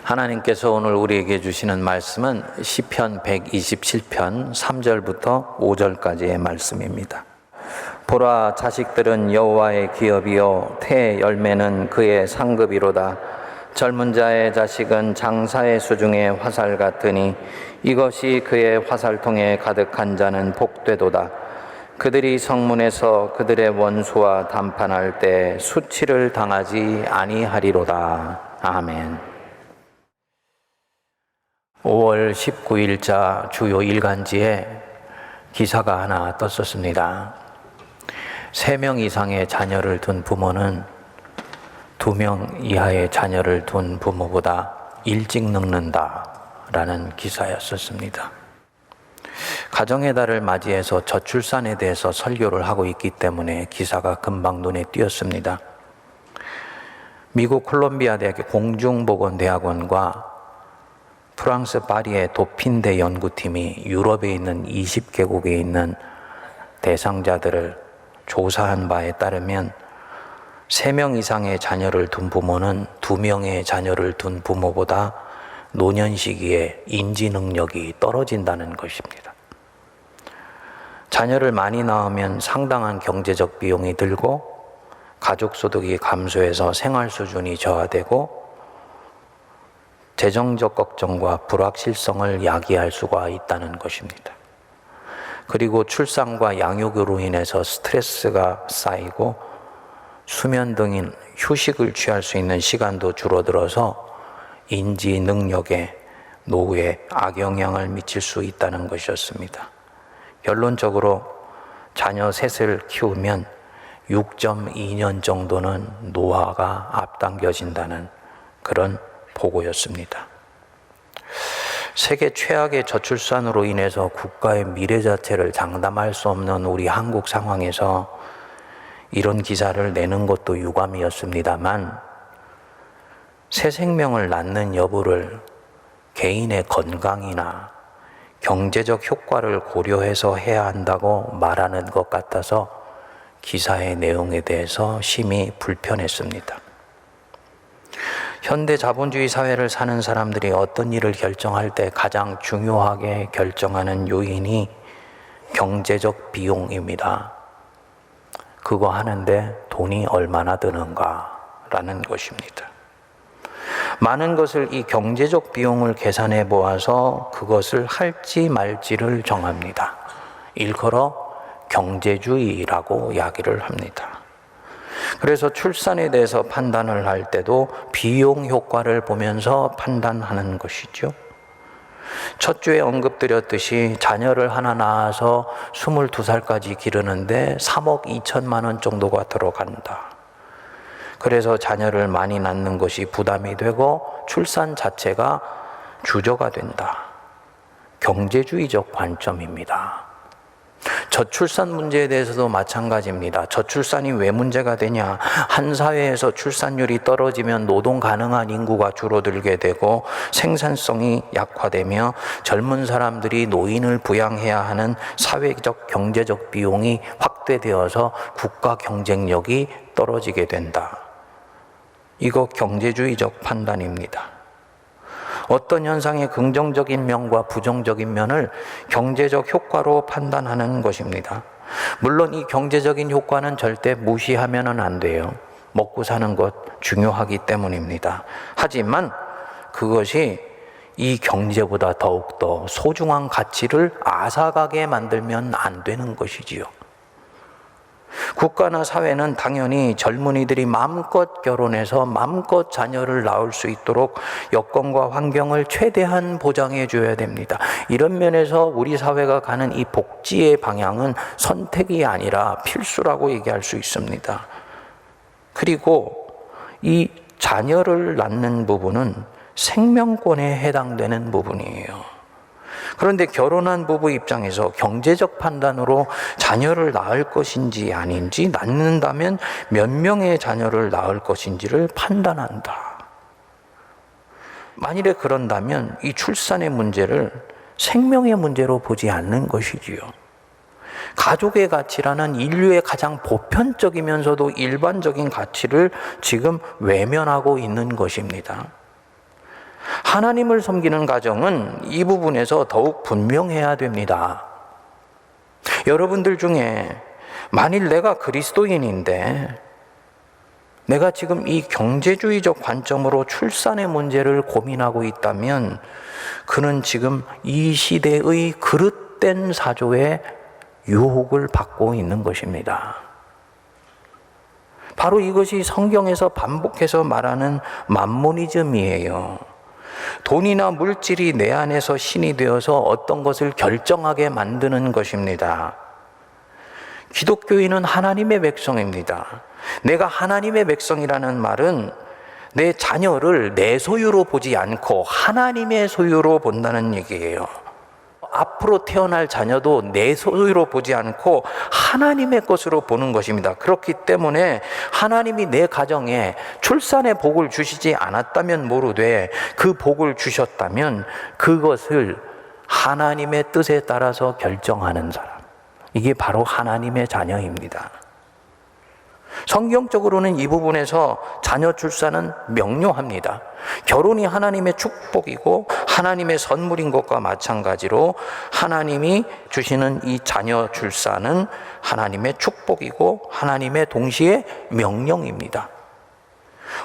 하나님께서 오늘 우리에게 주시는 말씀은 시편 127편 3절부터 5절까지의 말씀입니다. 보라, 자식들은 여호와의 기업이요 태의 열매는 그의 상급이로다. 젊은 자의 자식은 장사의 수중의 화살 같으니 이것이 그의 화살통에 가득한 자는 복되도다. 그들이 성문에서 그들의 원수와 담판할 때 수치를 당하지 아니하리로다. 아멘. 5월 19일자 주요 일간지에 기사가 하나 떴었습니다. 3명 이상의 자녀를 둔 부모는 2명 이하의 자녀를 둔 부모보다 일찍 늙는다 라는 기사였었습니다. 가정의 달을 맞이해서 저출산에 대해서 설교를 하고 있기 때문에 기사가 금방 눈에 띄었습니다. 미국 콜롬비아 대학의 공중보건대학원과 프랑스 파리의 도핀대 연구팀이 유럽에 있는 20개국에 있는 대상자들을 조사한 바에 따르면 3명 이상의 자녀를 둔 부모는 2명의 자녀를 둔 부모보다 노년 시기에 인지 능력이 떨어진다는 것입니다. 자녀를 많이 낳으면 상당한 경제적 비용이 들고 가족 소득이 감소해서 생활 수준이 저하되고 재정적 걱정과 불확실성을 야기할 수가 있다는 것입니다. 그리고 출산과 양육으로 인해서 스트레스가 쌓이고 수면 등인 휴식을 취할 수 있는 시간도 줄어들어서 인지 능력에 노후에 악영향을 미칠 수 있다는 것이었습니다. 결론적으로 자녀 셋을 키우면 6.2년 정도는 노화가 앞당겨진다는 그런 보고였습니다. 세계 최악의 저출산으로 인해서 국가의 미래 자체를 장담할 수 없는 우리 한국 상황에서 이런 기사를 내는 것도 유감이었습니다만 새 생명을 낳는 여부를 개인의 건강이나 경제적 효과를 고려해서 해야 한다고 말하는 것 같아서 기사의 내용에 대해서 심히 불편했습니다. 현대 자본주의 사회를 사는 사람들이 어떤 일을 결정할 때 가장 중요하게 결정하는 요인이 경제적 비용입니다. 그거 하는데 돈이 얼마나 드는가라는 것입니다. 많은 것을 이 경제적 비용을 계산해 보아서 그것을 할지 말지를 정합니다. 일컬어 경제주의라고 이야기를 합니다. 그래서 출산에 대해서 판단을 할 때도 비용 효과를 보면서 판단하는 것이죠. 첫 주에 언급드렸듯이 자녀를 하나 낳아서 22살까지 기르는데 3억 2천만 원 정도가 들어간다. 그래서 자녀를 많이 낳는 것이 부담이 되고 출산 자체가 주저가 된다. 경제주의적 관점입니다. 저출산 문제에 대해서도 마찬가지입니다. 저출산이 왜 문제가 되냐? 한 사회에서 출산율이 떨어지면 노동 가능한 인구가 줄어들게 되고 생산성이 약화되며 젊은 사람들이 노인을 부양해야 하는 사회적 경제적 비용이 확대되어서 국가 경쟁력이 떨어지게 된다. 이거 경제주의적 판단입니다. 어떤 현상의 긍정적인 면과 부정적인 면을 경제적 효과로 판단하는 것입니다. 물론 이 경제적인 효과는 절대 무시하면 안 돼요. 먹고 사는 것 중요하기 때문입니다. 하지만 그것이 이 경제보다 더욱더 소중한 가치를 앗아가게 만들면 안 되는 것이지요. 국가나 사회는 당연히 젊은이들이 마음껏 결혼해서 마음껏 자녀를 낳을 수 있도록 여건과 환경을 최대한 보장해 줘야 됩니다. 이런 면에서 우리 사회가 가는 이 복지의 방향은 선택이 아니라 필수라고 얘기할 수 있습니다. 그리고 이 자녀를 낳는 부분은 생명권에 해당되는 부분이에요. 그런데 결혼한 부부 입장에서 경제적 판단으로 자녀를 낳을 것인지 아닌지, 낳는다면 몇 명의 자녀를 낳을 것인지를 판단한다. 만일에 그런다면 이 출산의 문제를 생명의 문제로 보지 않는 것이지요. 가족의 가치라는 인류의 가장 보편적이면서도 일반적인 가치를 지금 외면하고 있는 것입니다. 하나님을 섬기는 가정은 이 부분에서 더욱 분명해야 됩니다. 여러분들 중에 만일 내가 그리스도인인데 내가 지금 이 경제주의적 관점으로 출산의 문제를 고민하고 있다면 그는 지금 이 시대의 그릇된 사조에 유혹을 받고 있는 것입니다. 바로 이것이 성경에서 반복해서 말하는 맘모니즘이에요. 돈이나 물질이 내 안에서 신이 되어서 어떤 것을 결정하게 만드는 것입니다. 기독교인은 하나님의 백성입니다. 내가 하나님의 백성이라는 말은 내 자녀를 내 소유로 보지 않고 하나님의 소유로 본다는 얘기예요. 앞으로 태어날 자녀도 내 소유로 보지 않고 하나님의 것으로 보는 것입니다. 그렇기 때문에 하나님이 내 가정에 출산의 복을 주시지 않았다면 모르되 그 복을 주셨다면 그것을 하나님의 뜻에 따라서 결정하는 사람, 이게 바로 하나님의 자녀입니다. 성경적으로는 이 부분에서 자녀 출산은 명료합니다. 결혼이 하나님의 축복이고 하나님의 선물인 것과 마찬가지로 하나님이 주시는 이 자녀 출산은 하나님의 축복이고 하나님의 동시에 명령입니다.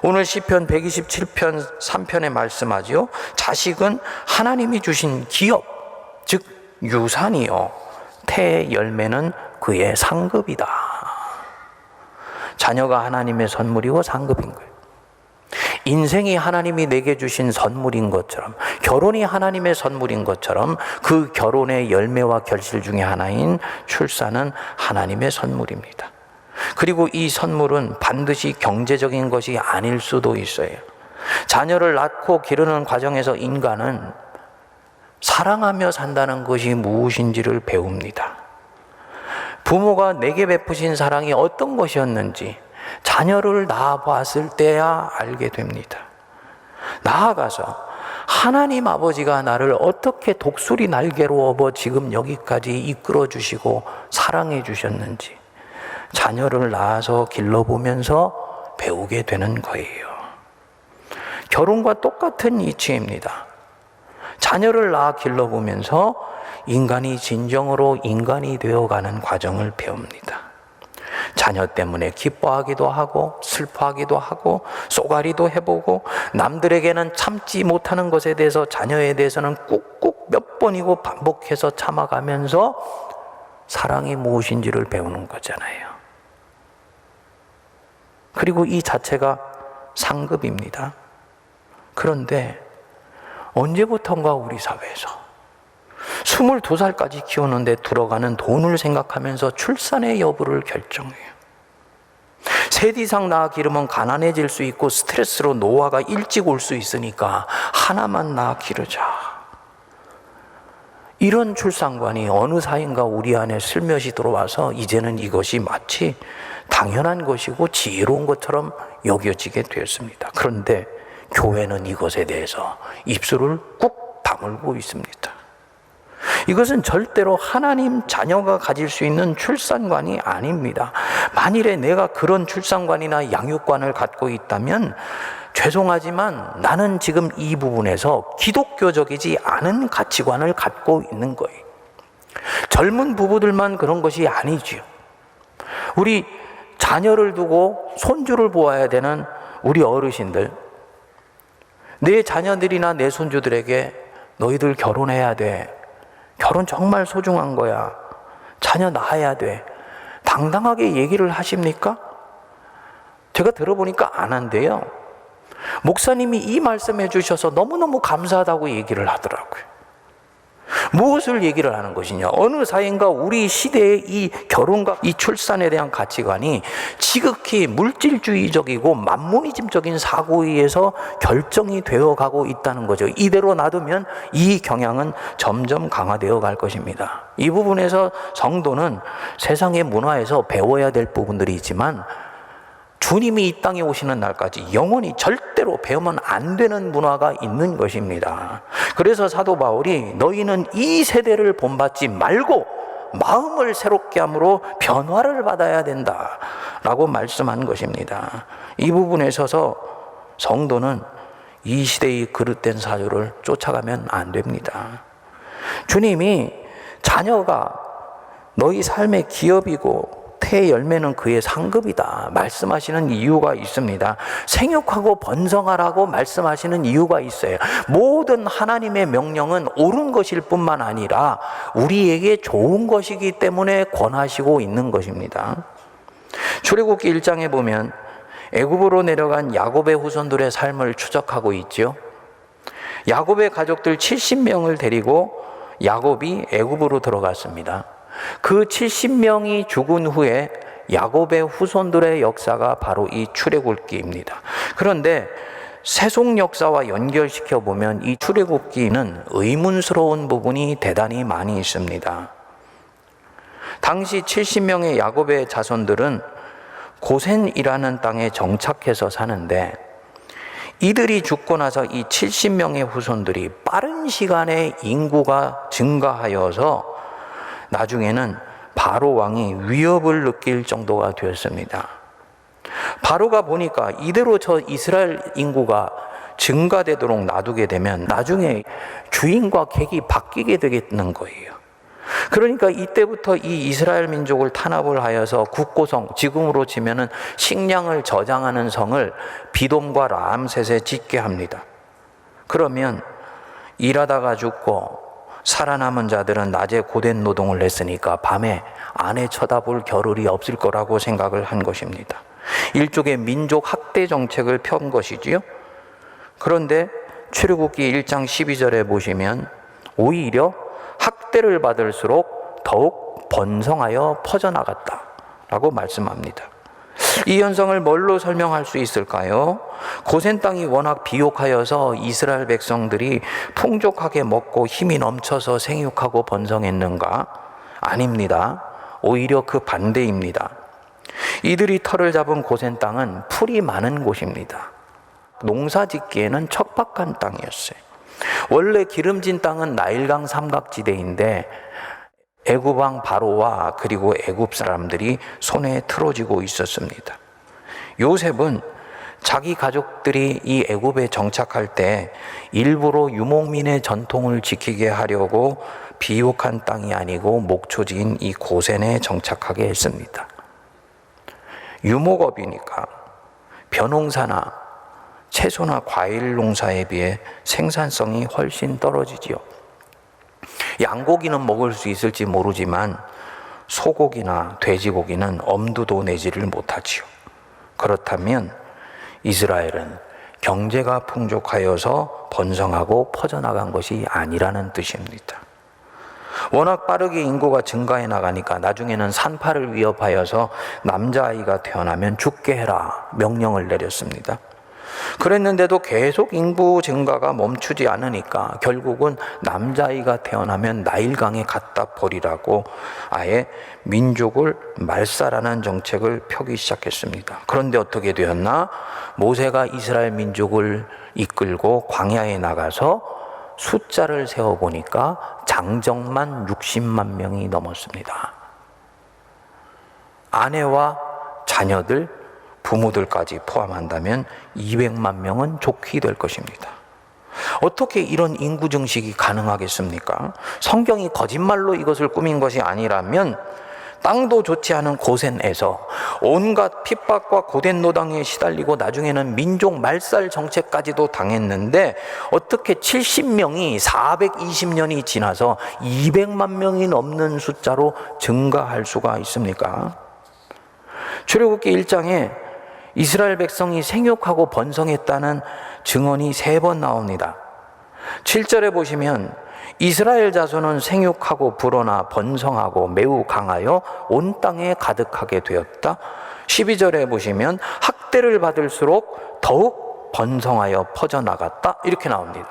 오늘 시편 127편 3편에 말씀하지요. 자식은 하나님이 주신 기업, 즉 유산이요. 태의 열매는 그의 상급이다. 자녀가 하나님의 선물이고 상급인 거예요. 인생이 하나님이 내게 주신 선물인 것처럼, 결혼이 하나님의 선물인 것처럼 그 결혼의 열매와 결실 중에 하나인 출산은 하나님의 선물입니다. 그리고 이 선물은 반드시 경제적인 것이 아닐 수도 있어요. 자녀를 낳고 기르는 과정에서 인간은 사랑하며 산다는 것이 무엇인지를 배웁니다. 부모가 내게 베푸신 사랑이 어떤 것이었는지 자녀를 낳아봤을 때야 알게 됩니다. 나아가서 하나님 아버지가 나를 어떻게 독수리 날개로 업어 지금 여기까지 이끌어 주시고 사랑해 주셨는지 자녀를 낳아서 길러보면서 배우게 되는 거예요. 결혼과 똑같은 이치입니다. 자녀를 낳아 길러보면서 인간이 진정으로 인간이 되어가는 과정을 배웁니다. 자녀 때문에 기뻐하기도 하고 슬퍼하기도 하고 쏘가리도 해보고 남들에게는 참지 못하는 것에 대해서 자녀에 대해서는 꾹꾹 몇 번이고 반복해서 참아가면서 사랑이 무엇인지를 배우는 거잖아요. 그리고 이 자체가 상급입니다. 그런데 언제부턴가 우리 사회에서 22살까지 키우는데 들어가는 돈을 생각하면서 출산의 여부를 결정해요. 셋 이상 낳아 기르면 가난해질 수 있고 스트레스로 노화가 일찍 올 수 있으니까 하나만 낳아 기르자. 이런 출산관이 어느 사이인가 우리 안에 슬며시 들어와서 이제는 이것이 마치 당연한 것이고 지혜로운 것처럼 여겨지게 되었습니다. 그런데 교회는 이것에 대해서 입술을 꾹 다물고 있습니다. 이것은 절대로 하나님 자녀가 가질 수 있는 출산관이 아닙니다. 만일에 내가 그런 출산관이나 양육관을 갖고 있다면 죄송하지만 나는 지금 이 부분에서 기독교적이지 않은 가치관을 갖고 있는 거예요. 젊은 부부들만 그런 것이 아니지요. 우리 자녀를 두고 손주를 보아야 되는 우리 어르신들, 내 자녀들이나 내 손주들에게 너희들 결혼해야 돼. 결혼 정말 소중한 거야. 자녀 낳아야 돼. 당당하게 얘기를 하십니까? 제가 들어보니까 안 한대요. 목사님이 이 말씀해 주셔서 너무너무 감사하다고 얘기를 하더라고요. 무엇을 얘기를 하는 것이냐? 어느 사이인가 우리 시대의 이 결혼과 이 출산에 대한 가치관이 지극히 물질주의적이고 만모니즘적인 사고에 의해서 결정이 되어가고 있다는 거죠. 이대로 놔두면 이 경향은 점점 강화되어 갈 것입니다. 이 부분에서 성도는 세상의 문화에서 배워야 될 부분들이 있지만 주님이 이 땅에 오시는 날까지 영원히 절대로 배우면 안 되는 문화가 있는 것입니다. 그래서 사도 바울이 너희는 이 세대를 본받지 말고 마음을 새롭게 함으로 변화를 받아야 된다라고 말씀한 것입니다. 이 부분에 있어서 성도는 이 시대의 그릇된 사유를 쫓아가면 안 됩니다. 주님이 자녀가 너희 삶의 기업이고 태의 열매는 그의 상급이다 말씀하시는 이유가 있습니다. 생육하고 번성하라고 말씀하시는 이유가 있어요. 모든 하나님의 명령은 옳은 것일 뿐만 아니라 우리에게 좋은 것이기 때문에 권하시고 있는 것입니다. 출애굽기 1장에 보면 애굽으로 내려간 야곱의 후손들의 삶을 추적하고 있죠. 야곱의 가족들 70명을 데리고 야곱이 애굽으로 들어갔습니다. 그 70명이 죽은 후에 야곱의 후손들의 역사가 바로 이 출애굽기입니다. 그런데 세속 역사와 연결시켜 보면 이 출애굽기는 의문스러운 부분이 대단히 많이 있습니다. 당시 70명의 야곱의 자손들은 고센이라는 땅에 정착해서 사는데 이들이 죽고 나서 이 70명의 후손들이 빠른 시간에 인구가 증가하여서 나중에는 바로 왕이 위협을 느낄 정도가 되었습니다. 바로가 보니까 이대로 저 이스라엘 인구가 증가되도록 놔두게 되면 나중에 주인과 객이 바뀌게 되겠는 거예요. 그러니까 이때부터 이 이스라엘 민족을 탄압을 하여서 국고성, 지금으로 치면은 식량을 저장하는 성을 비돔과 람셋에 짓게 합니다. 그러면 일하다가 죽고 살아남은 자들은 낮에 고된 노동을 했으니까 밤에 아내 쳐다볼 겨를이 없을 거라고 생각을 한 것입니다. 일종의 민족 학대 정책을 펴은 것이지요. 그런데 출애굽기 1장 12절에 보시면 오히려 학대를 받을수록 더욱 번성하여 퍼져나갔다라고 말씀합니다. 이 현상을 뭘로 설명할 수 있을까요? 고센 땅이 워낙 비옥하여서 이스라엘 백성들이 풍족하게 먹고 힘이 넘쳐서 생육하고 번성했는가? 아닙니다. 오히려 그 반대입니다. 이들이 터를 잡은 고센 땅은 풀이 많은 곳입니다. 농사 짓기에는 척박한 땅이었어요. 원래 기름진 땅은 나일강 삼각지대인데 애굽 왕 바로와 그리고 애굽 사람들이 손에 틀어쥐고 있었습니다. 요셉은 자기 가족들이 이 애굽에 정착할 때 일부러 유목민의 전통을 지키게 하려고 비옥한 땅이 아니고 목초지인 이 고센에 정착하게 했습니다. 유목업이니까 벼농사나 채소나 과일 농사에 비해 생산성이 훨씬 떨어지지요. 양고기는 먹을 수 있을지 모르지만 소고기나 돼지고기는 엄두도 내지를 못하지요. 그렇다면 이스라엘은 경제가 풍족하여서 번성하고 퍼져나간 것이 아니라는 뜻입니다. 워낙 빠르게 인구가 증가해 나가니까 나중에는 산파를 위협하여서 남자아이가 태어나면 죽게 해라 명령을 내렸습니다. 그랬는데도 계속 인구 증가가 멈추지 않으니까 결국은 남자아이가 태어나면 나일강에 갖다 버리라고 아예 민족을 말살하는 정책을 펴기 시작했습니다. 그런데 어떻게 되었나? 모세가 이스라엘 민족을 이끌고 광야에 나가서 숫자를 세어보니까 장정만 60만 명이 넘었습니다. 아내와 자녀들, 부모들까지 포함한다면 200만 명은 좋게 될 것입니다. 어떻게 이런 인구 증식이 가능하겠습니까? 성경이 거짓말로 이것을 꾸민 것이 아니라면 땅도 좋지 않은 고센에서 온갖 핍박과 고된 노동에 시달리고 나중에는 민족 말살 정책까지도 당했는데 어떻게 70명이 420년이 지나서 200만 명이 넘는 숫자로 증가할 수가 있습니까? 출애굽기 1장에 이스라엘 백성이 생육하고 번성했다는 증언이 3번 나옵니다. 7절에 보시면 이스라엘 자손은 생육하고 불어나 번성하고 매우 강하여 온 땅에 가득하게 되었다. 12절에 보시면 학대를 받을수록 더욱 번성하여 퍼져나갔다. 이렇게 나옵니다.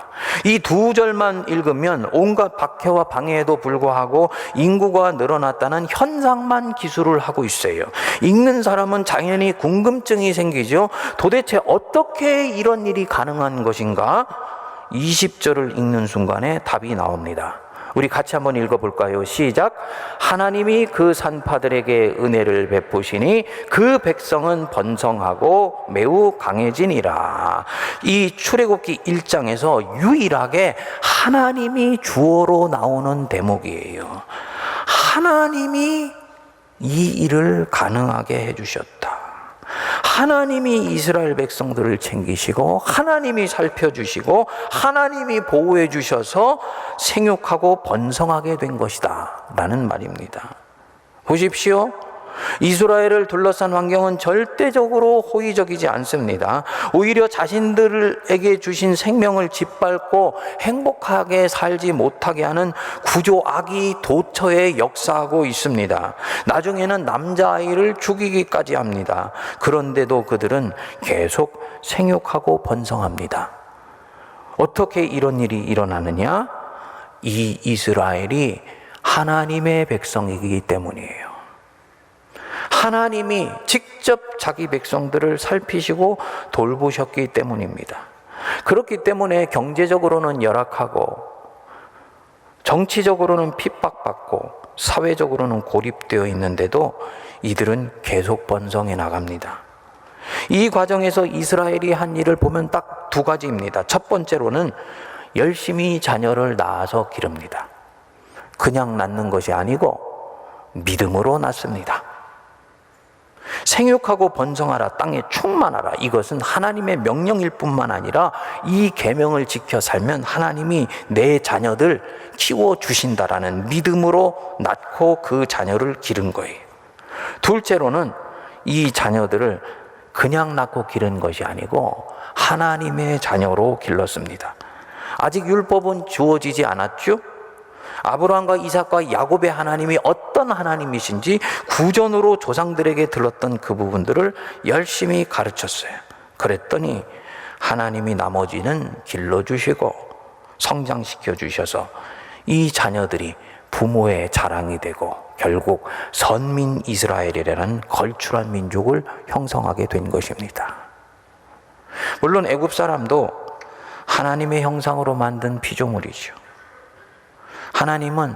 이 2절만 읽으면 온갖 박해와 방해에도 불구하고 인구가 늘어났다는 현상만 기술을 하고 있어요. 읽는 사람은 당연히 궁금증이 생기죠. 도대체 어떻게 이런 일이 가능한 것인가? 20절을 읽는 순간에 답이 나옵니다. 우리 같이 한번 읽어볼까요? 시작. 하나님이 그 산파들에게 은혜를 베푸시니 그 백성은 번성하고 매우 강해지니라. 이 출애굽기 1장에서 유일하게 하나님이 주어로 나오는 대목이에요. 하나님이 이 일을 가능하게 해주셨다. 하나님이 이스라엘 백성들을 챙기시고 하나님이 살펴주시고 하나님이 보호해 주셔서 생육하고 번성하게 된 것이다 라는 말입니다. 보십시오. 이스라엘을 둘러싼 환경은 절대적으로 호의적이지 않습니다. 오히려 자신들에게 주신 생명을 짓밟고 행복하게 살지 못하게 하는 구조 악이 도처에 역사하고 있습니다. 나중에는 남자아이를 죽이기까지 합니다. 그런데도 그들은 계속 생육하고 번성합니다. 어떻게 이런 일이 일어나느냐? 이 이스라엘이 하나님의 백성이기 때문이에요. 하나님이 직접 자기 백성들을 살피시고 돌보셨기 때문입니다. 그렇기 때문에 경제적으로는 열악하고 정치적으로는 핍박받고 사회적으로는 고립되어 있는데도 이들은 계속 번성해 나갑니다. 이 과정에서 이스라엘이 한 일을 보면 딱 두 가지입니다. 첫 번째로는 열심히 자녀를 낳아서 기릅니다. 그냥 낳는 것이 아니고 믿음으로 낳습니다. 생육하고 번성하라, 땅에 충만하라. 이것은 하나님의 명령일 뿐만 아니라 이 계명을 지켜 살면 하나님이 내 자녀들 키워주신다라는 믿음으로 낳고 그 자녀를 기른 거예요. 둘째로는 이 자녀들을 그냥 낳고 기른 것이 아니고 하나님의 자녀로 길렀습니다. 아직 율법은 주어지지 않았죠? 아브라함과 이삭과 야곱의 하나님이 어떤 하나님이신지 구전으로 조상들에게 들었던 그 부분들을 열심히 가르쳤어요. 그랬더니 하나님이 나머지는 길러주시고 성장시켜 주셔서 이 자녀들이 부모의 자랑이 되고 결국 선민 이스라엘이라는 걸출한 민족을 형성하게 된 것입니다. 물론 애굽 사람도 하나님의 형상으로 만든 피조물이죠. 하나님은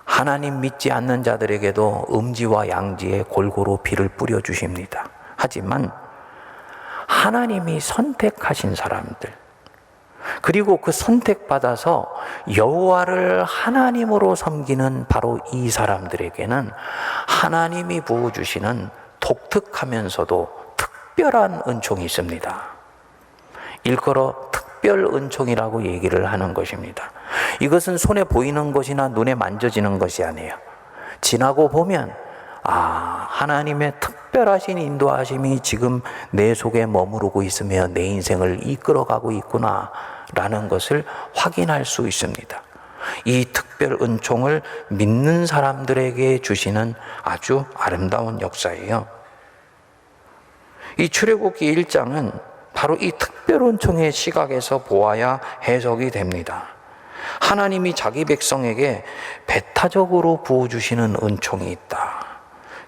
하나님 믿지 않는 자들에게도 음지와 양지에 골고루 비를 뿌려 주십니다. 하지만 하나님이 선택하신 사람들, 그리고 그 선택받아서 여호와를 하나님으로 섬기는 바로 이 사람들에게는 하나님이 부어주시는 독특하면서도 특별한 은총이 있습니다. 일컬어 특별 은총이라고 얘기를 하는 것입니다. 이것은 손에 보이는 것이나 눈에 만져지는 것이 아니에요. 지나고 보면 하나님의 특별하신 인도하심이 지금 내 속에 머무르고 있으며 내 인생을 이끌어가고 있구나 라는 것을 확인할 수 있습니다. 이 특별 은총을 믿는 사람들에게 주시는 아주 아름다운 역사예요. 이 출애굽기 1장은 바로 이 특별 은총의 시각에서 보아야 해석이 됩니다. 하나님이 자기 백성에게 배타적으로 부어주시는 은총이 있다.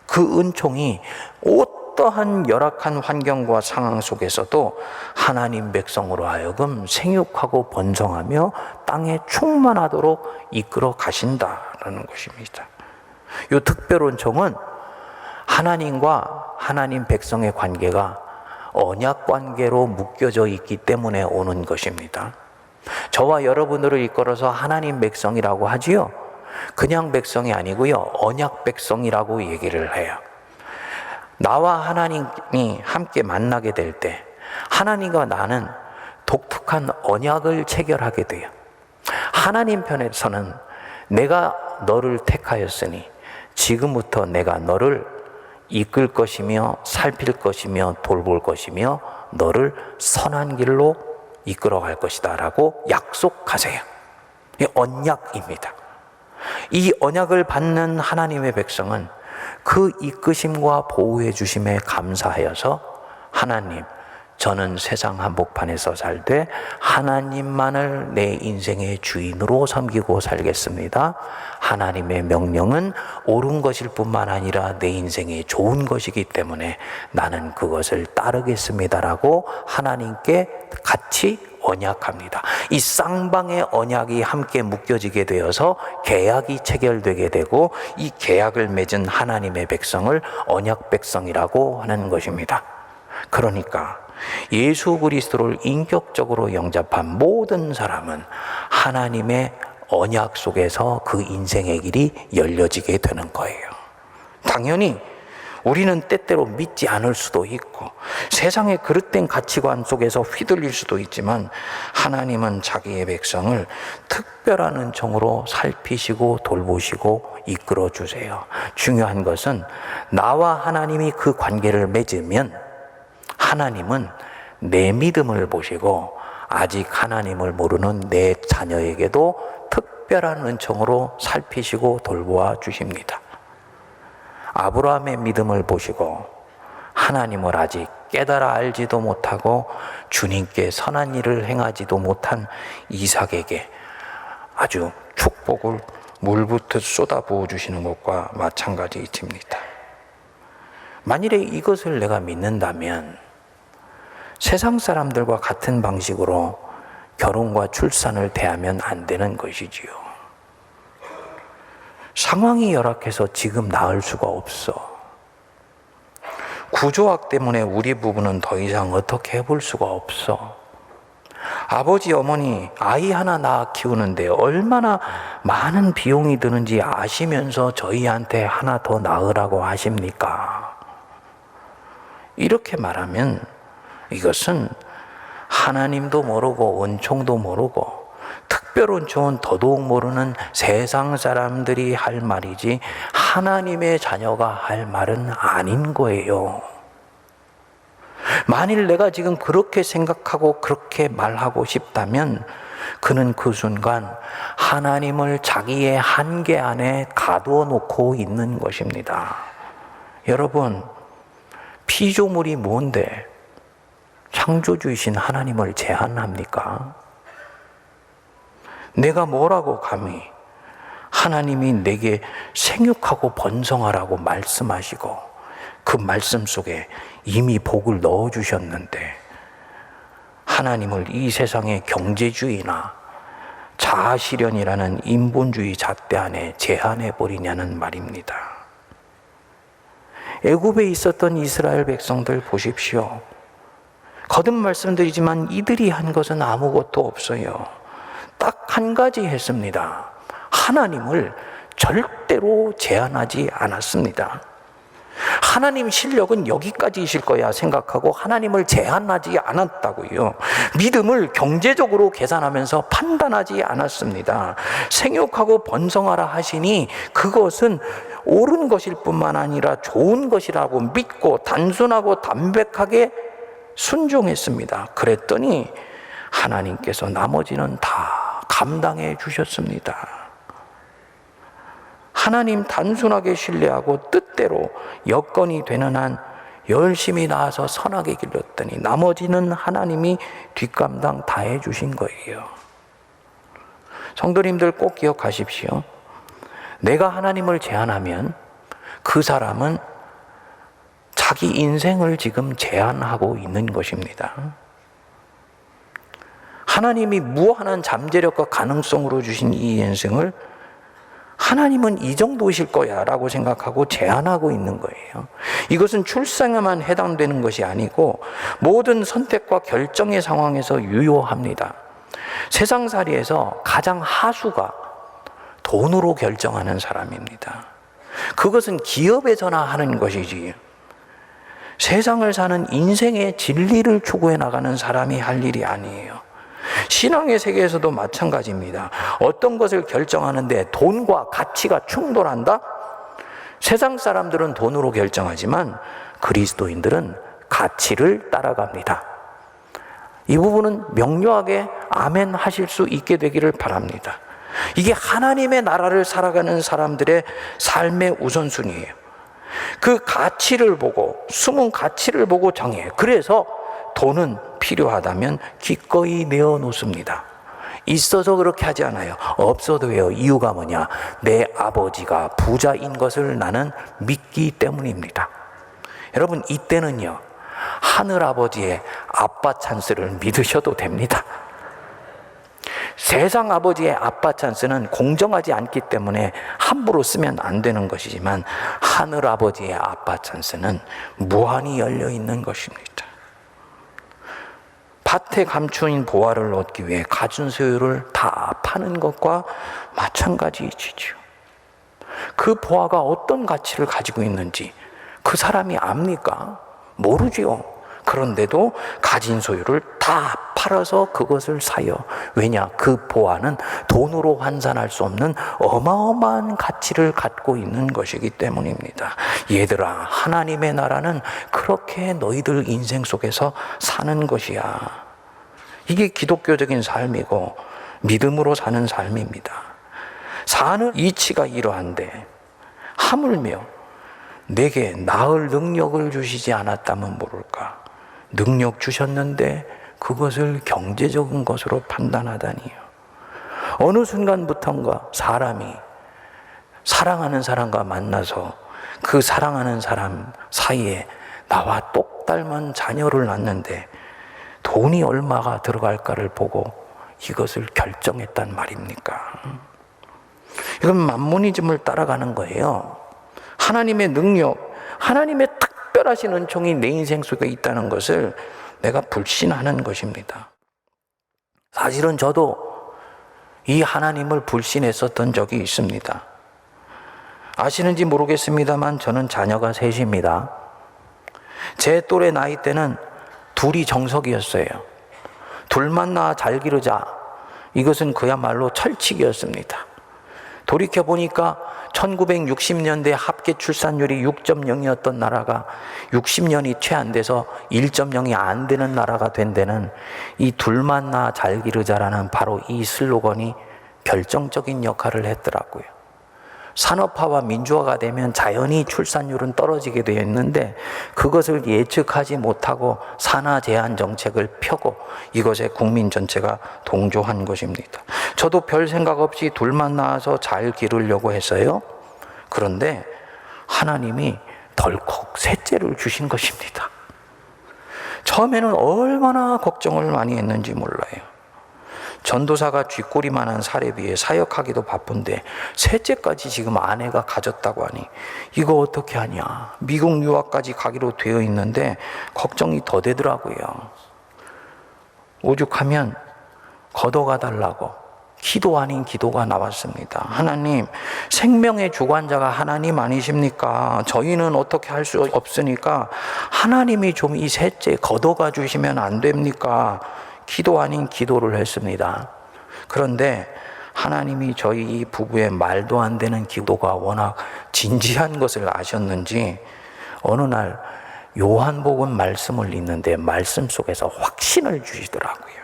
그 은총이 어떠한 열악한 환경과 상황 속에서도 하나님 백성으로 하여금 생육하고 번성하며 땅에 충만하도록 이끌어 가신다라는 것입니다. 이 특별 은총은 하나님과 하나님 백성의 관계가 언약 관계로 묶여져 있기 때문에 오는 것입니다. 저와 여러분들을 이끌어서 하나님 백성이라고 하지요. 그냥 백성이 아니고요, 언약 백성이라고 얘기를 해요. 나와 하나님이 함께 만나게 될 때 하나님과 나는 독특한 언약을 체결하게 돼요. 하나님 편에서는 내가 너를 택하였으니 지금부터 내가 너를 이끌 것이며 살필 것이며 돌볼 것이며 너를 선한 길로 이끌어갈 것이다 라고 약속하세요. 이 언약입니다. 이 언약을 받는 하나님의 백성은 그 이끄심과 보호해 주심에 감사하여서 하나님, 저는 세상 한복판에서 살되 하나님만을 내 인생의 주인으로 섬기고 살겠습니다. 하나님의 명령은 옳은 것일 뿐만 아니라 내 인생에 좋은 것이기 때문에 나는 그것을 따르겠습니다라고 하나님께 같이 언약합니다. 이 쌍방의 언약이 함께 묶여지게 되어서 계약이 체결되게 되고, 이 계약을 맺은 하나님의 백성을 언약 백성이라고 하는 것입니다. 그러니까 예수 그리스도를 인격적으로 영접한 모든 사람은 하나님의 언약 속에서 그 인생의 길이 열려지게 되는 거예요. 당연히 우리는 때때로 믿지 않을 수도 있고 세상의 그릇된 가치관 속에서 휘둘릴 수도 있지만, 하나님은 자기의 백성을 특별한 은총으로 살피시고 돌보시고 이끌어 주세요. 중요한 것은 나와 하나님이 그 관계를 맺으면 하나님은 내 믿음을 보시고 아직 하나님을 모르는 내 자녀에게도 특별한 은총으로 살피시고 돌보아 주십니다. 아브라함의 믿음을 보시고 하나님을 아직 깨달아 알지도 못하고 주님께 선한 일을 행하지도 못한 이삭에게 아주 축복을 물붓듯 쏟아부어 주시는 것과 마찬가지입니다. 만일에 이것을 내가 믿는다면 세상 사람들과 같은 방식으로 결혼과 출산을 대하면 안 되는 것이지요. 상황이 열악해서 지금 낳을 수가 없어. 구조학 때문에 우리 부부는 더 이상 어떻게 해볼 수가 없어. 아버지, 어머니 아이 하나 낳아 키우는데 얼마나 많은 비용이 드는지 아시면서 저희한테 하나 더 낳으라고 하십니까? 이렇게 말하면 이것은 하나님도 모르고 은총도 모르고 특별 은총은 더더욱 모르는 세상 사람들이 할 말이지 하나님의 자녀가 할 말은 아닌 거예요. 만일 내가 지금 그렇게 생각하고 그렇게 말하고 싶다면 그는 그 순간 하나님을 자기의 한계 안에 가두어 놓고 있는 것입니다. 여러분, 피조물이 뭔데 창조주이신 하나님을 제한합니까? 내가 뭐라고 감히 하나님이 내게 생육하고 번성하라고 말씀하시고 그 말씀 속에 이미 복을 넣어주셨는데 하나님을 이 세상의 경제주의나 자아실현이라는 인본주의 잣대 안에 제한해버리냐는 말입니다. 애굽에 있었던 이스라엘 백성들 보십시오. 거듭 말씀드리지만 이들이 한 것은 아무것도 없어요. 딱 한 가지 했습니다. 하나님을 절대로 제한하지 않았습니다. 하나님 실력은 여기까지이실 거야 생각하고 하나님을 제한하지 않았다고요. 믿음을 경제적으로 계산하면서 판단하지 않았습니다. 생육하고 번성하라 하시니 그것은 옳은 것일 뿐만 아니라 좋은 것이라고 믿고 단순하고 담백하게 순종했습니다. 그랬더니 하나님께서 나머지는 다 감당해 주셨습니다. 하나님 단순하게 신뢰하고 뜻대로 여건이 되는 한 열심히 나아서 선하게 길렀더니 나머지는 하나님이 뒷감당 다 해주신 거예요. 성도님들 꼭 기억하십시오. 내가 하나님을 제한하면 그 사람은 자기 인생을 지금 제한하고 있는 것입니다. 하나님이 무한한 잠재력과 가능성으로 주신 이 인생을 하나님은 이 정도이실 거야 라고 생각하고 제한하고 있는 거예요. 이것은 출생에만 해당되는 것이 아니고 모든 선택과 결정의 상황에서 유효합니다. 세상살이에서 가장 하수가 돈으로 결정하는 사람입니다. 그것은 기업에서나 하는 것이지 세상을 사는 인생의 진리를 추구해 나가는 사람이 할 일이 아니에요. 신앙의 세계에서도 마찬가지입니다. 어떤 것을 결정하는데 돈과 가치가 충돌한다? 세상 사람들은 돈으로 결정하지만 그리스도인들은 가치를 따라갑니다. 이 부분은 명료하게 아멘 하실 수 있게 되기를 바랍니다. 이게 하나님의 나라를 살아가는 사람들의 삶의 우선순위예요. 그 가치를 보고 숨은 가치를 보고 정해요. 그래서 돈은 필요하다면 기꺼이 내어놓습니다. 있어서 그렇게 하지 않아요. 없어도 해요. 이유가 뭐냐? 내 아버지가 부자인 것을 나는 믿기 때문입니다. 여러분, 이때는요 하늘아버지의 아빠 찬스를 믿으셔도 됩니다. 세상 아버지의 아빠 찬스는 공정하지 않기 때문에 함부로 쓰면 안 되는 것이지만 하늘 아버지의 아빠 찬스는 무한히 열려 있는 것입니다. 밭에 감추인 보화를 얻기 위해 가진 소유를 다 파는 것과 마찬가지이지요. 그 보화가 어떤 가치를 가지고 있는지 그 사람이 압니까? 모르지요. 그런데도 가진 소유를 다 팔아서 그것을 사요. 왜냐? 그 보화는 돈으로 환산할 수 없는 어마어마한 가치를 갖고 있는 것이기 때문입니다. 얘들아, 하나님의 나라는 그렇게 너희들 인생 속에서 사는 것이야. 이게 기독교적인 삶이고 믿음으로 사는 삶입니다. 사는 이치가 이러한데 하물며 내게 나을 능력을 주시지 않았다면 모를까. 능력 주셨는데 그것을 경제적인 것으로 판단하다니요. 어느 순간부터인가 사람이 사랑하는 사람과 만나서 그 사랑하는 사람 사이에 나와 똑 닮은 자녀를 낳는데 돈이 얼마가 들어갈까를 보고 이것을 결정했단 말입니까? 이건 만모니즘을 따라가는 거예요. 하나님의 능력, 하나님의 특별하신 은총이 내 인생 속에 있다는 것을 내가 불신하는 것입니다. 사실은 저도 이 하나님을 불신했었던 적이 있습니다. 아시는지 모르겠습니다만 저는 자녀가 셋입니다. 제 또래 나이 때는 둘이 정석이었어요. 둘만 낳아 잘 기르자. 이것은 그야말로 철칙이었습니다. 돌이켜보니까 1960년대 합계 출산율이 6.0이었던 나라가 60년이 채 안 돼서 1.0이 안 되는 나라가 된 데는 이 둘만 낳아 잘 기르자라는 바로 이 슬로건이 결정적인 역할을 했더라고요. 산업화와 민주화가 되면 자연히 출산율은 떨어지게 되어 있는데 그것을 예측하지 못하고 산하 제한 정책을 펴고 이것에 국민 전체가 동조한 것입니다. 저도 별 생각 없이 둘만 낳아서 잘 기르려고 했어요. 그런데 하나님이 덜컥 셋째를 주신 것입니다. 처음에는 얼마나 걱정을 많이 했는지 몰라요. 전도사가 쥐꼬리만한 사례비에 사역하기도 바쁜데 셋째까지 지금 아내가 가졌다고 하니 이거 어떻게 하냐. 미국 유학까지 가기로 되어 있는데 걱정이 더 되더라고요. 오죽하면 걷어가 달라고 기도 아닌 기도가 나왔습니다. 하나님, 생명의 주관자가 하나님 아니십니까? 저희는 어떻게 할 수 없으니까 하나님이 좀 이 셋째 걷어가 주시면 안 됩니까? 기도 아닌 기도를 했습니다. 그런데 하나님이 저희 이 부부의 말도 안 되는 기도가 워낙 진지한 것을 아셨는지 어느 날 요한복음 말씀을 읽는데 말씀 속에서 확신을 주시더라고요.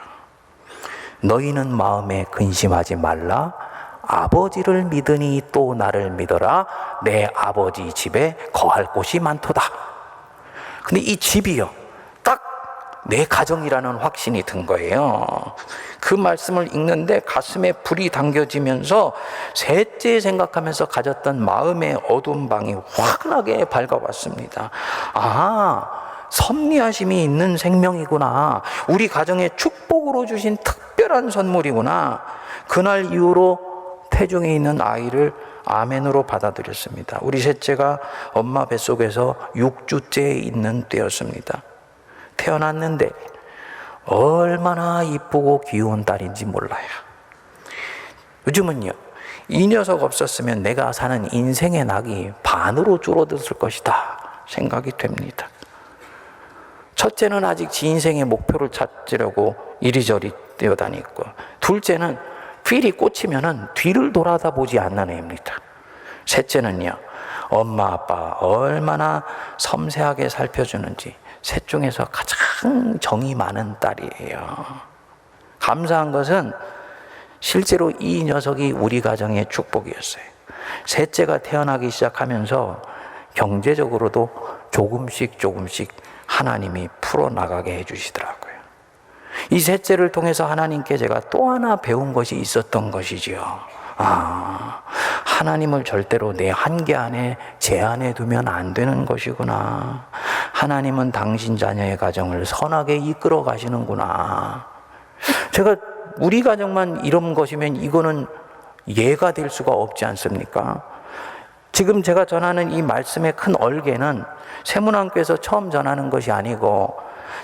너희는 마음에 근심하지 말라. 아버지를 믿으니 또 나를 믿어라. 내 아버지 집에 거할 곳이 많도다. 근데 이 집이요, 딱 내 가정이라는 확신이 든 거예요. 그 말씀을 읽는데 가슴에 불이 당겨지면서 셋째 생각하면서 가졌던 마음의 어두운 방이 환하게 밝아왔습니다. 아, 섭리하심이 있는 생명이구나. 우리 가정에 축복으로 주신 특별한 선물이구나. 그날 이후로 태중에 있는 아이를 아멘으로 받아들였습니다. 우리 셋째가 엄마 뱃속에서 6주째에 있는 때였습니다. 태어났는데 얼마나 이쁘고 귀여운 딸인지 몰라요. 요즘은요, 이 녀석 없었으면 내가 사는 인생의 낙이 반으로 줄어들었을 것이다 생각이 됩니다. 첫째는 아직 지 인생의 목표를 찾으려고 이리저리 뛰어다니고, 둘째는 필이 꽂히면은 뒤를 돌아다보지 않는 애입니다. 셋째는요, 엄마 아빠 얼마나 섬세하게 살펴주는지 셋 중에서 가장 정이 많은 딸이에요. 감사한 것은 실제로 이 녀석이 우리 가정의 축복이었어요. 셋째가 태어나기 시작하면서 경제적으로도 조금씩 하나님이 풀어나가게 해주시더라고요. 이 셋째를 통해서 하나님께 제가 또 하나 배운 것이 있었던 것이지요. 하나님을 절대로 내 한계 안에 제한해 두면 안 되는 것이구나. 하나님은 당신 자녀의 가정을 선하게 이끌어 가시는구나. 제가 우리 가정만 이런 것이면 이거는 예가 될 수가 없지 않습니까? 지금 제가 전하는 이 말씀의 큰 얼개는 세문안교에서 처음 전하는 것이 아니고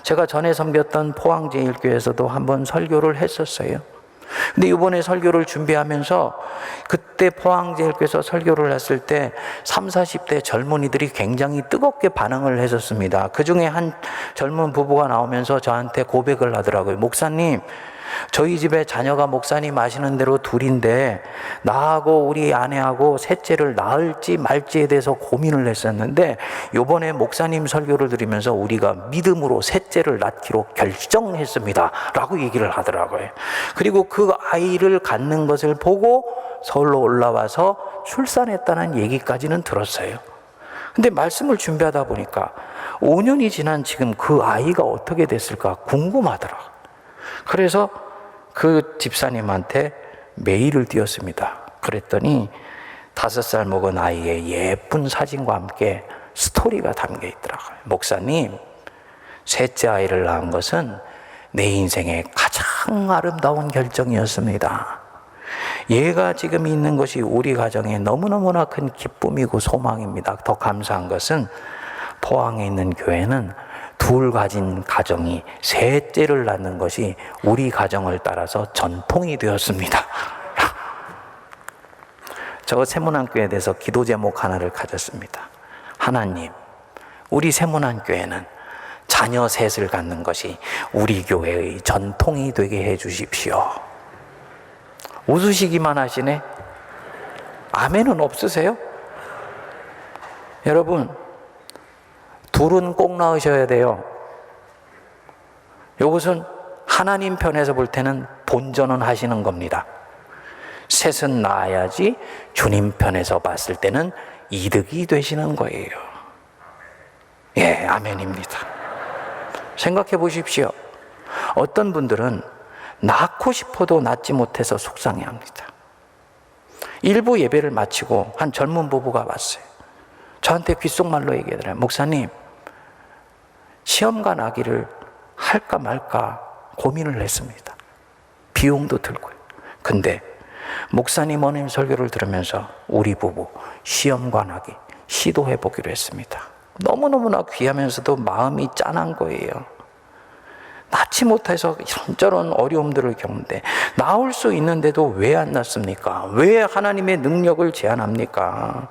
제가 전에 섬겼던 포항제일교회에서도 한번 설교를 했었어요. 근데 이번에 설교를 준비하면서 그때 포항제일교회에서 설교를 했을 때 30, 40대 젊은이들이 굉장히 뜨겁게 반응을 했었습니다. 그 중에 한 젊은 부부가 나오면서 저한테 고백을 하더라고요. 목사님, 저희 집에 자녀가 목사님 아시는 대로 둘인데 나하고 우리 아내하고 셋째를 낳을지 말지에 대해서 고민을 했었는데 이번에 목사님 설교를 들으면서 우리가 믿음으로 셋째를 낳기로 결정했습니다 라고 얘기를 하더라고요. 그리고 그 아이를 갖는 것을 보고 서울로 올라와서 출산했다는 얘기까지는 들었어요. 근데 말씀을 준비하다 보니까 5년이 지난 지금 그 아이가 어떻게 됐을까 궁금하더라고요. 그래서 그 집사님한테 메일을 띄웠습니다. 그랬더니 5살 먹은 아이의 예쁜 사진과 함께 스토리가 담겨 있더라고요. 목사님, 셋째 아이를 낳은 것은 내 인생의 가장 아름다운 결정이었습니다. 얘가 지금 있는 것이 우리 가정에 너무너무나 큰 기쁨이고 소망입니다. 더 감사한 것은 포항에 있는 교회는 둘 가진 가정이 셋째를 낳는 것이 우리 가정을 따라서 전통이 되었습니다. 저 세문안교회에 대해서 기도 제목 하나를 가졌습니다. 하나님, 우리 세문안교회는 자녀 셋을 갖는 것이 우리 교회의 전통이 되게 해 주십시오. 웃으시기만 하시네? 아멘은 없으세요? 여러분, 둘은 꼭 낳으셔야 돼요. 이것은 하나님 편에서 볼 때는 본전은 하시는 겁니다. 셋은 낳아야지 주님 편에서 봤을 때는 이득이 되시는 거예요. 예, 아멘입니다. 생각해 보십시오. 어떤 분들은 낳고 싶어도 낳지 못해서 속상해합니다. 일부 예배를 마치고 한 젊은 부부가 왔어요. 저한테 귓속말로 얘기하더래요. 목사님, 시험관 아기를 할까 말까 고민을 했습니다. 비용도 들고요. 근데 목사님 어머님 설교를 들으면서 우리 부부 시험관 아기 시도해 보기로 했습니다. 너무너무나 귀하면서도 마음이 짠한 거예요. 낳지 못해서 이런저런 어려움들을 겪는데 낳을 수 있는데도 왜 안 낳습니까? 왜 하나님의 능력을 제한합니까?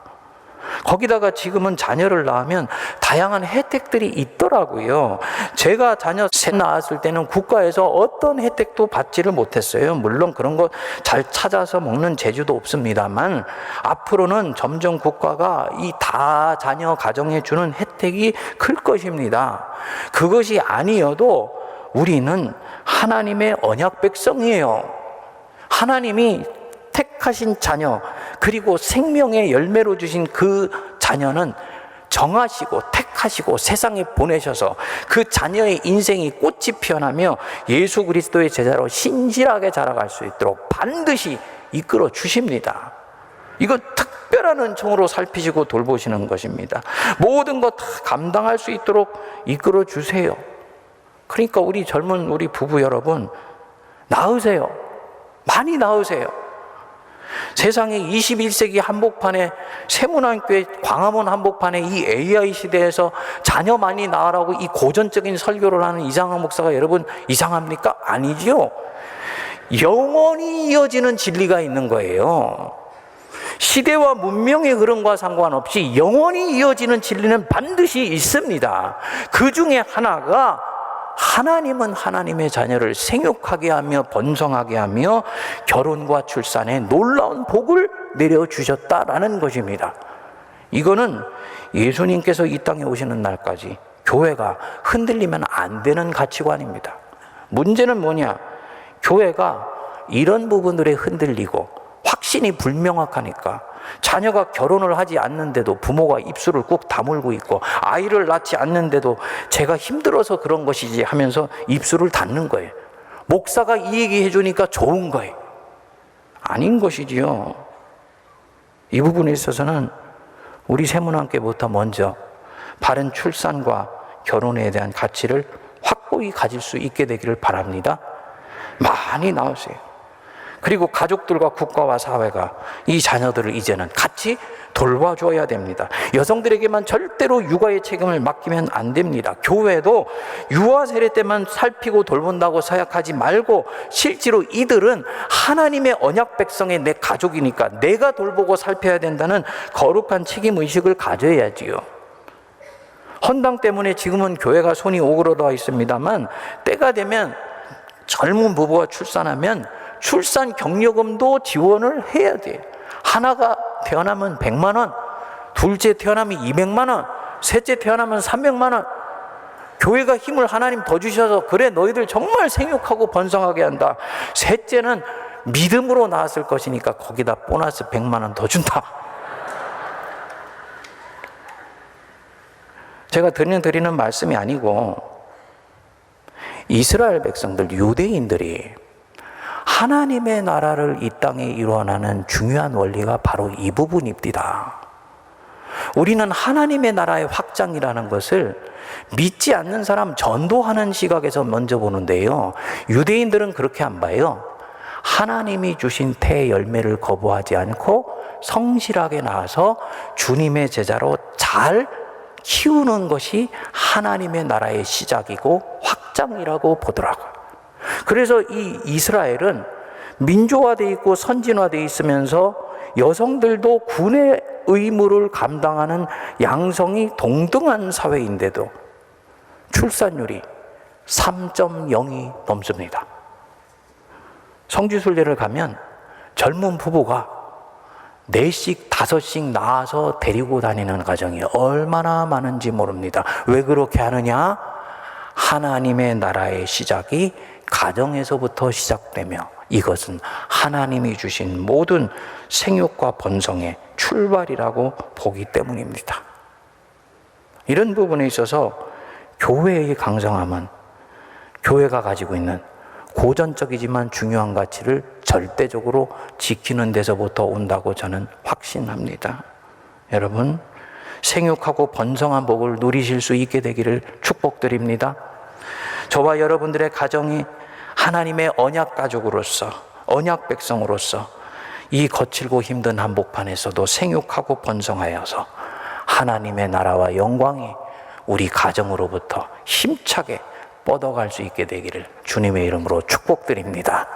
거기다가 지금은 자녀를 낳으면 다양한 혜택들이 있더라고요. 제가 자녀 셋 낳았을 때는 국가에서 어떤 혜택도 받지를 못했어요. 물론 그런 거 잘 찾아서 먹는 재주도 없습니다만 앞으로는 점점 국가가 이 다 자녀 가정에 주는 혜택이 클 것입니다. 그것이 아니어도 우리는 하나님의 언약 백성이에요. 하나님이 택하신 자녀, 그리고 생명의 열매로 주신 그 자녀는 정하시고 택하시고 세상에 보내셔서 그 자녀의 인생이 꽃이 피어나며 예수 그리스도의 제자로 신실하게 자라갈 수 있도록 반드시 이끌어 주십니다. 이건 특별한 은총으로 살피시고 돌보시는 것입니다. 모든 것 다 감당할 수 있도록 이끌어 주세요. 그러니까 우리 젊은 우리 부부 여러분, 낳으세요. 많이 낳으세요. 세상에 21세기 한복판에 세문안교회 광화문 한복판에 이 AI 시대에서 자녀 많이 낳으라고 이 고전적인 설교를 하는 이상한 목사가 여러분 이상합니까? 아니지요. 영원히 이어지는 진리가 있는 거예요. 시대와 문명의 흐름과 상관없이 영원히 이어지는 진리는 반드시 있습니다. 그 중에 하나가 하나님은 하나님의 자녀를 생육하게 하며 번성하게 하며 결혼과 출산에 놀라운 복을 내려주셨다라는 것입니다. 이거는 예수님께서 이 땅에 오시는 날까지 교회가 흔들리면 안 되는 가치관입니다. 문제는 뭐냐? 교회가 이런 부분들에 흔들리고 확신이 불명확하니까 자녀가 결혼을 하지 않는데도 부모가 입술을 꾹 다물고 있고 아이를 낳지 않는데도 제가 힘들어서 그런 것이지 하면서 입술을 닫는 거예요. 목사가 이 얘기 해주니까 좋은 거예요. 아닌 것이지요. 이 부분에 있어서는 우리 세문안교부터 먼저 바른 출산과 결혼에 대한 가치를 확고히 가질 수 있게 되기를 바랍니다. 많이 나오세요. 그리고 가족들과 국가와 사회가 이 자녀들을 이제는 같이 돌봐줘야 됩니다. 여성들에게만 절대로 육아의 책임을 맡기면 안 됩니다. 교회도 유아 세례 때만 살피고 돌본다고 생각하지 말고 실제로 이들은 하나님의 언약 백성의 내 가족이니까 내가 돌보고 살펴야 된다는 거룩한 책임의식을 가져야지요. 헌당 때문에 지금은 교회가 손이 오그러져 있습니다만 때가 되면 젊은 부부가 출산하면 출산 격려금도 지원을 해야 돼요. 하나가 태어나면 100만 원, 둘째 태어나면 200만 원, 셋째 태어나면 300만 원. 교회가 힘을 하나님 더 주셔서 그래 너희들 정말 생육하고 번성하게 한다. 셋째는 믿음으로 낳았을 것이니까 거기다 보너스 100만 원 더 준다. 제가 드리는 말씀이 아니고 이스라엘 백성들, 유대인들이 하나님의 나라를 이 땅에 이루어나는 중요한 원리가 바로 이 부분입니다. 우리는 하나님의 나라의 확장이라는 것을 믿지 않는 사람 전도하는 시각에서 먼저 보는데요. 유대인들은 그렇게 안 봐요. 하나님이 주신 태 열매를 거부하지 않고 성실하게 나아서 주님의 제자로 잘 키우는 것이 하나님의 나라의 시작이고 확장이라고 보더라고요. 그래서 이 이스라엘은 민주화되어 있고 선진화되어 있으면서 여성들도 군의 의무를 감당하는 양성이 동등한 사회인데도 출산율이 3.0이 넘습니다. 성지순례를 가면 젊은 부부가 4씩 5씩 낳아서 데리고 다니는 가정이 얼마나 많은지 모릅니다. 왜 그렇게 하느냐? 하나님의 나라의 시작이 가정에서부터 시작되며 이것은 하나님이 주신 모든 생육과 번성의 출발이라고 보기 때문입니다. 이런 부분에 있어서 교회의 강성함은 교회가 가지고 있는 고전적이지만 중요한 가치를 절대적으로 지키는 데서부터 온다고 저는 확신합니다. 여러분, 생육하고 번성한 복을 누리실 수 있게 되기를 축복드립니다. 저와 여러분들의 가정이 하나님의 언약 가족으로서, 언약 백성으로서 이 거칠고 힘든 한복판에서도 생육하고 번성하여서 하나님의 나라와 영광이 우리 가정으로부터 힘차게 뻗어갈 수 있게 되기를 주님의 이름으로 축복드립니다.